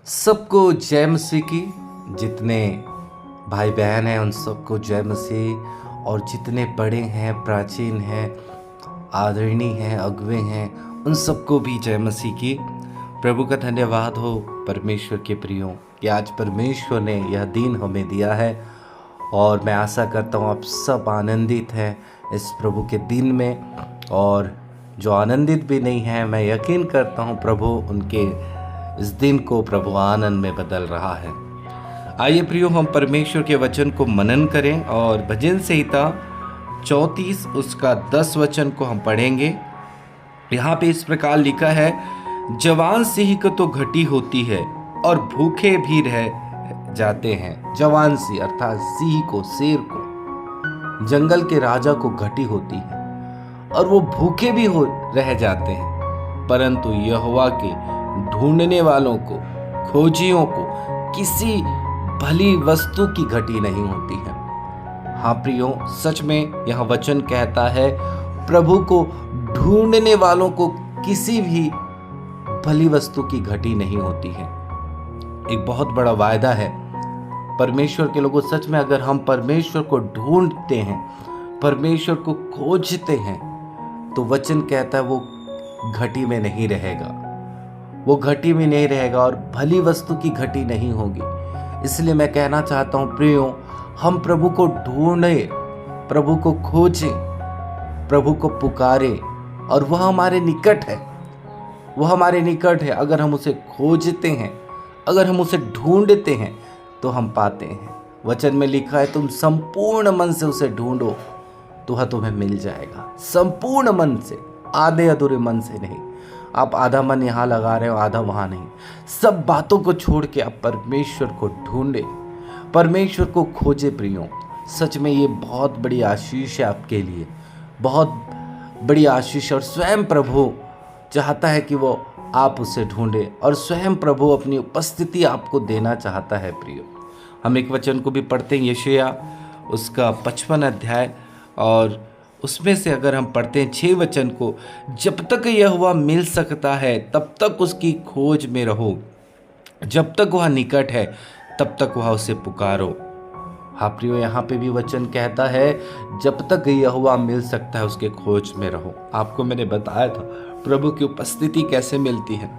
सबको जय मसीह की। जितने भाई बहन हैं उन सबको जय मसीह। और जितने बड़े हैं, प्राचीन हैं, आदरणीय हैं, अगुवे हैं, उन सबको भी जय मसीह की। प्रभु का धन्यवाद हो परमेश्वर के प्रियो कि आज परमेश्वर ने यह दिन हमें दिया है। और मैं आशा करता हूँ आप सब आनंदित हैं इस प्रभु के दिन में। और जो आनंदित भी नहीं हैं, मैं यकीन करता हूँ प्रभु उनके इस दिन को प्रभु आनंद में बदल रहा है। आइए प्रियो, हम परमेश्वर के वचन को मनन करें और भजन संहिता 34 उसका 10 वचन को हम पढ़ेंगे। यहाँ पे इस प्रकार लिखा है, जवान सिंह को तो घटी होती है और भूखे भी रह जाते हैं। जवान सिंह अर्थात सिंह को, शेर को, जंगल के राजा को घटी होती है और वो भूखे भी रह जाते हैं, परंतु यहोवा के ढूंढने वालों को, खोजियों को किसी भली वस्तु की घटी नहीं होती है। हाँ प्रियो, सच में यह वचन कहता है प्रभु को ढूंढने वालों को किसी भी भली वस्तु की घटी नहीं होती है। एक बहुत बड़ा वायदा है परमेश्वर के लोगों। सच में अगर हम परमेश्वर को ढूंढते हैं, परमेश्वर को खोजते हैं, तो वचन कहता है वो घटी में नहीं रहेगा, वो घटी में नहीं रहेगा और भली वस्तु की घटी नहीं होगी। इसलिए मैं कहना चाहता हूँ प्रियो, हम प्रभु को ढूंढें, प्रभु को खोजें, प्रभु को पुकारें और वह हमारे निकट है, वह हमारे निकट है। अगर हम उसे खोजते हैं, अगर हम उसे ढूंढते हैं तो हम पाते हैं। वचन में लिखा है, तुम संपूर्ण मन से उसे ढूंढो तो वह तुम्हें मिल जाएगा। संपूर्ण मन से, आधे अधूरे मन से नहीं। आप आधा मन यहाँ लगा रहे हो, आधा वहाँ नहीं। सब बातों को छोड़ के आप परमेश्वर को ढूंढे, परमेश्वर को खोजे प्रियो। सच में ये बहुत बड़ी आशीष है आपके लिए, बहुत बड़ी आशीष। और स्वयं प्रभु चाहता है कि वो आप उसे ढूंढे और स्वयं प्रभु अपनी उपस्थिति आपको देना चाहता है प्रियो। हम एक वचन को भी पढ़ते हैं, यशायाह उसका 55 अध्याय, और उसमें से अगर हम पढ़ते हैं 6 वचन को, जब तक यहोवा मिल सकता है तब तक उसकी खोज में रहो, जब तक वह निकट है तब तक वह उसे पुकारो। हाँ प्रियो, यहाँ पे भी वचन कहता है जब तक यहोवा मिल सकता है उसके खोज में रहो। आपको मैंने बताया था प्रभु की उपस्थिति कैसे मिलती है।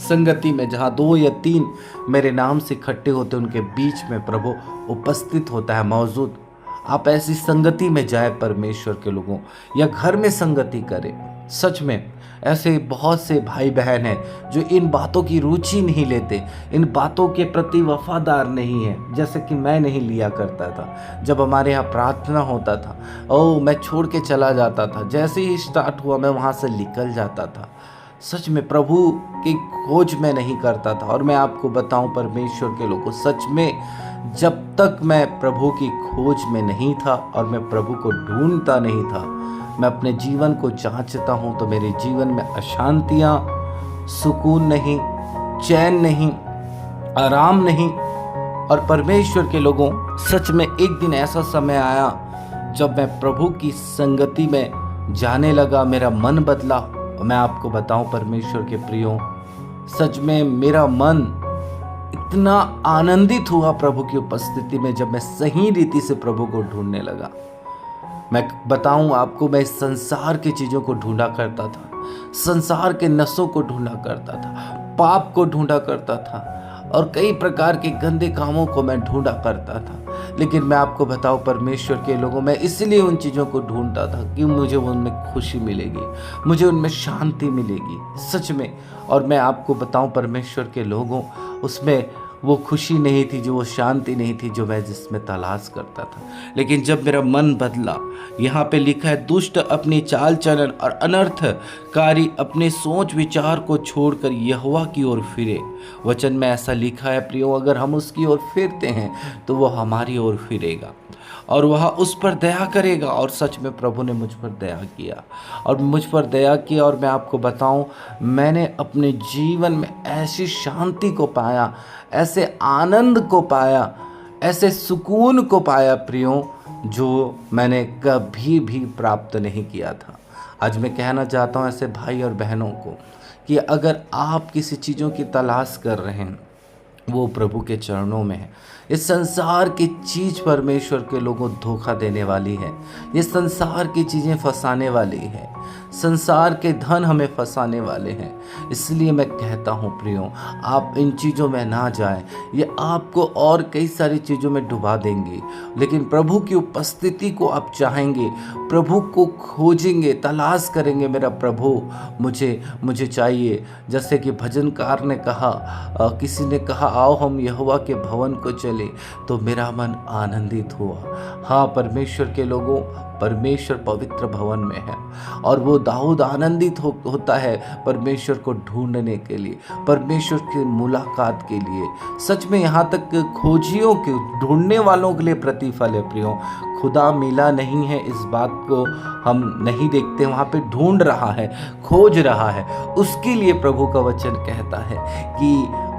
संगति में, जहाँ 2 या 3 मेरे नाम से इकट्ठे होते उनके बीच में प्रभु उपस्थित होता है, मौजूद। आप ऐसी संगति में जाए परमेश्वर के लोगों, या घर में संगति करें। सच में ऐसे बहुत से भाई बहन हैं जो इन बातों की रुचि नहीं लेते, इन बातों के प्रति वफादार नहीं है, जैसे कि मैं नहीं लिया करता था। जब हमारे यहाँ प्रार्थना होता था, मैं छोड़ के चला जाता था। जैसे ही स्टार्ट हुआ मैं वहाँ से निकल जाता था। सच में प्रभु की खोज में नहीं करता था। और मैं आपको बताऊं परमेश्वर के लोगों, सच में जब तक मैं प्रभु की खोज में नहीं था और मैं प्रभु को ढूंढता नहीं था, मैं अपने जीवन को जांचता हूं तो मेरे जीवन में अशांतियां, सुकून नहीं, चैन नहीं, आराम नहीं। और परमेश्वर के लोगों, सच में एक दिन ऐसा समय आया जब मैं प्रभु की संगति में जाने लगा, मेरा मन बदला। और मैं आपको बताऊं परमेश्वर के प्रियो, सच में मेरा मन इतना आनंदित हुआ प्रभु की उपस्थिति में जब मैं सही रीति से प्रभु को ढूंढने लगा। मैं बताऊं आपको, मैं इस संसार की चीज़ों को ढूंढा करता था, संसार के नशों को ढूंढा करता था, पाप को ढूंढा करता था और कई प्रकार के गंदे कामों को मैं ढूंढा करता था। लेकिन मैं आपको बताऊं परमेश्वर के लोगों, मैं इसलिए उन चीज़ों को ढूंढता था कि मुझे उनमें खुशी मिलेगी, मुझे उनमें शांति मिलेगी। सच में। और मैं आपको बताऊं परमेश्वर के लोगों, उसमें वो खुशी नहीं थी, जो वो शांति नहीं थी जो मैं जिसमें तलाश करता था। लेकिन जब मेरा मन बदला, यहाँ पे लिखा है, दुष्ट अपनी चाल चलन और अनर्थकारी अपने सोच विचार को छोड़कर यहोवा की ओर फिरे। वचन में ऐसा लिखा है प्रियो, अगर हम उसकी ओर फिरते हैं तो वो हमारी ओर फिरेगा और वह उस पर दया करेगा। और सच में प्रभु ने मुझ पर दया किया और मुझ पर दया किया। और मैं आपको बताऊं, मैंने अपने जीवन में ऐसी शांति को पाया, ऐसे आनंद को पाया, ऐसे सुकून को पाया प्रियो, जो मैंने कभी भी प्राप्त नहीं किया था। आज मैं कहना चाहता हूं ऐसे भाई और बहनों को कि अगर आप किसी चीज़ों की तलाश कर रहे हैं, वो प्रभु के चरणों में है। इस संसार की चीज परमेश्वर के लोगों धोखा देने वाली है। ये संसार की चीजें फंसाने वाली है। संसार के धन हमें फंसाने वाले हैं। इसलिए मैं कहता हूँ प्रियो, आप इन चीज़ों में ना जाएं। ये आपको और कई सारी चीज़ों में डुबा देंगे। लेकिन प्रभु की उपस्थिति को आप चाहेंगे, प्रभु को खोजेंगे, तलाश करेंगे, मेरा प्रभु मुझे चाहिए। जैसे कि भजनकार ने कहा, किसी ने कहा आओ हम यहोवा के भवन को चले, तो मेरा मन आनंदित हुआ। हाँ परमेश्वर के लोगों, परमेश्वर पवित्र भवन में है और वो दाऊद आनंदित होता है परमेश्वर को ढूंढने के लिए, परमेश्वर की मुलाकात के लिए। सच में यहाँ तक खोजियों के, ढूंढने वालों के लिए प्रतिफल है प्रियो। खुदा मिला नहीं है इस बात को हम नहीं देखते, वहाँ पे ढूंढ रहा है, खोज रहा है। उसके लिए प्रभु का वचन कहता है कि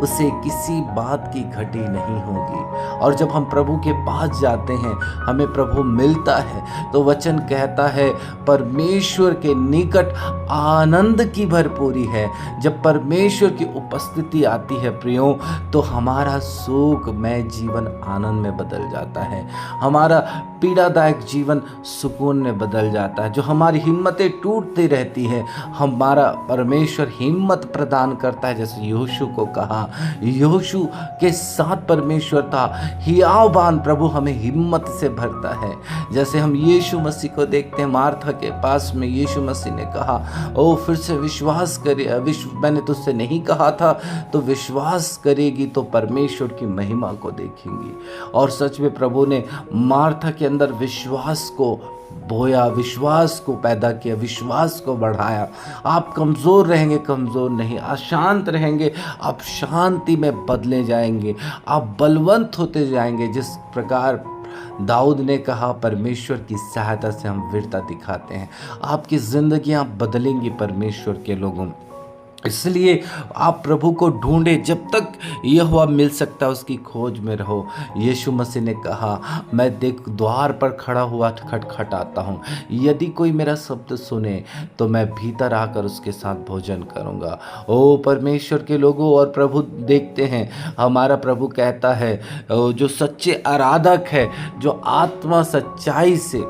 उसे किसी बात की घटी नहीं होगी। और जब हम प्रभु के पास जाते हैं, हमें प्रभु मिलता है, तो वचन कहता है परमेश्वर के निकट आनंद की भरपूरी है। जब परमेश्वर की उपस्थिति आती है प्रियो, तो हमारा शोकमय जीवन आनंद में बदल जाता है, हमारा पीड़ादायक जीवन सुकून में बदल जाता है। जो हमारी हिम्मतें टूटती रहती है, हमारा परमेश्वर हिम्मत प्रदान करता है। जैसे यहोशू को कहा, यहोशू के साथ परमेश्वर था, हियावान प्रभु हमें हिम्मत से भरता है। जैसे हम यीशु मसीह को देखते हैं, मार्था के पास में यीशु मसीह ने कहा, ओ फिर से विश्वास करे, मैंने तुझसे नहीं कहा था, तो विश्वास करेगी तो परमेश्वर की महिमा को देखेंगी। और सच में प्रभु ने मार्था के अंदर विश्वास को बोया, विश्वास को पैदा किया, विश्वास को बढ़ाया। आप कमज़ोर रहेंगे, कमज़ोर नहीं, अशांत रहेंगे, आप शांति में बदले जाएंगे, आप बलवंत होते जाएंगे। जिस प्रकार दाऊद ने कहा, परमेश्वर की सहायता से हम वीरता दिखाते हैं। आपकी ज़िंदगियाँ बदलेंगी परमेश्वर के लोगों। इसलिए आप प्रभु को ढूंढे, जब तक यहोवा मिल सकता है उसकी खोज में रहो। यीशु मसीह ने कहा, मैं देख द्वार पर खड़ा हुआ खटखटाता हूँ, यदि कोई मेरा शब्द सुने तो मैं भीतर आकर उसके साथ भोजन करूँगा। ओ परमेश्वर के लोगों, और प्रभु देखते हैं, हमारा प्रभु कहता है जो सच्चे आराधक है, जो आत्मा सच्चाई से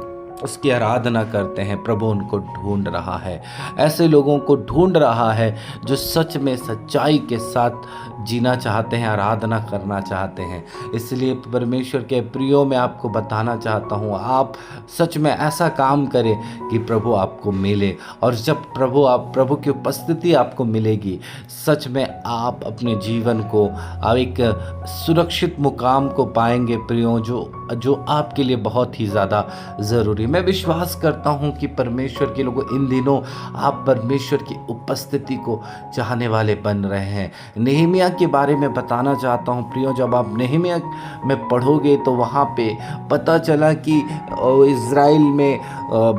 उसकी आराधना करते हैं, प्रभु उनको ढूंढ रहा है। ऐसे लोगों को ढूंढ रहा है जो सच में सच्चाई के साथ जीना चाहते हैं, आराधना करना चाहते हैं। इसलिए परमेश्वर के प्रियो, मैं आपको बताना चाहता हूँ, आप सच में ऐसा काम करें कि प्रभु आपको मिले। और जब प्रभु की उपस्थिति आपको मिलेगी, सच में आप अपने जीवन को एक सुरक्षित मुकाम को पाएंगे प्रियो, जो आपके लिए बहुत ही ज़्यादा ज़रूरी। मैं विश्वास करता हूँ कि परमेश्वर के लोगों, इन दिनों आप परमेश्वर की उपस्थिति को चाहने वाले बन रहे हैं। नेहमिया के बारे में बताना चाहता हूँ प्रियो, जब आप नेहमिया में पढ़ोगे तो वहाँ पे पता चला कि इज़राइल में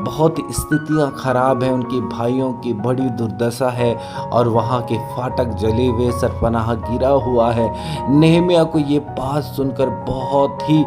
बहुत स्थितियाँ खराब हैं, उनके भाइयों की बड़ी दुर्दशा है और वहाँ के फाटक जले हुए, सरपनाह गिरा हुआ है। नेहमिया को ये बात सुनकर बहुत ही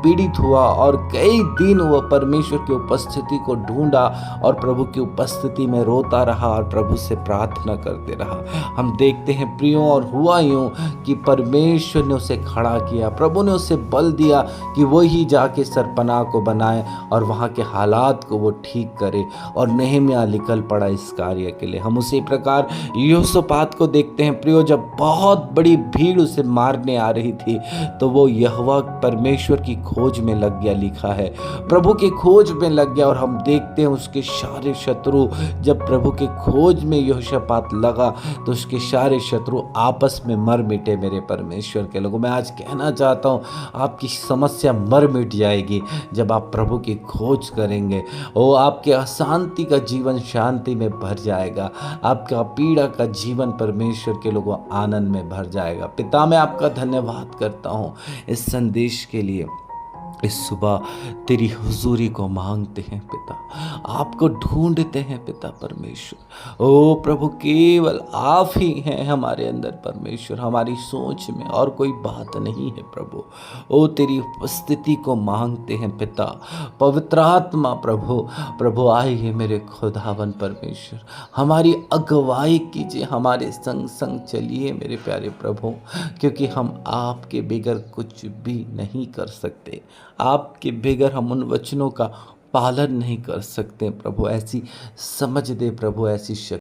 पीड़ित हुआ और कई दिन वह परमेश्वर की उपस्थिति को ढूंढा और प्रभु की उपस्थिति में रोता रहा और प्रभु से प्रार्थना करते रहा। हम देखते हैं प्रियो, और हुआ यूं कि परमेश्वर ने उसे खड़ा किया, प्रभु ने उसे बल दिया कि वो ही जाके सरपनाह को बनाए और वहाँ के हालात को वो ठीक करे, और नेहमिया निकल पड़ा इस कार्य के लिए। हम उसी प्रकार यहोशापात को देखते हैं प्रियो, जब बहुत बड़ी भीड़ उसे मारने आ रही थी तो वो यहोवा परमेश्वर की खोज में लग गया। लिखा है प्रभु के खोज में लग गया, और हम देखते हैं उसके सारे शत्रु, जब प्रभु के खोज में यहोशापात लगा तो उसके सारे शत्रु आपस में मर मिटे। मेरे परमेश्वर के लोगों, मैं आज कहना चाहता हूँ, आपकी समस्या मर मिट जाएगी जब आप प्रभु की खोज करेंगे। वो आपके अशांति का जीवन शांति में भर जाएगा, आपका पीड़ा का जीवन परमेश्वर के लोगों आनंद में भर जाएगा। पिता, मैं आपका धन्यवाद करता हूँ इस संदेश के लिए। इस सुबह तेरी हुजूरी को मांगते हैं पिता, आपको ढूंढते हैं पिता परमेश्वर। ओ प्रभु, केवल आप ही हैं हमारे अंदर परमेश्वर, हमारी सोच में और कोई बात नहीं है प्रभु। ओ तेरी उपस्थिति को मांगते हैं पिता। पवित्र आत्मा प्रभु, प्रभु आइए मेरे खुदावन परमेश्वर, हमारी अगुवाई कीजिए, हमारे संग संग चलिए मेरे प्यारे प्रभु, क्योंकि हम आपके बगैर कुछ भी नहीं कर सकते। आपके बगैर हम उन वचनों का पालन नहीं कर सकते प्रभु। ऐसी समझ दे प्रभु, ऐसी शक्ति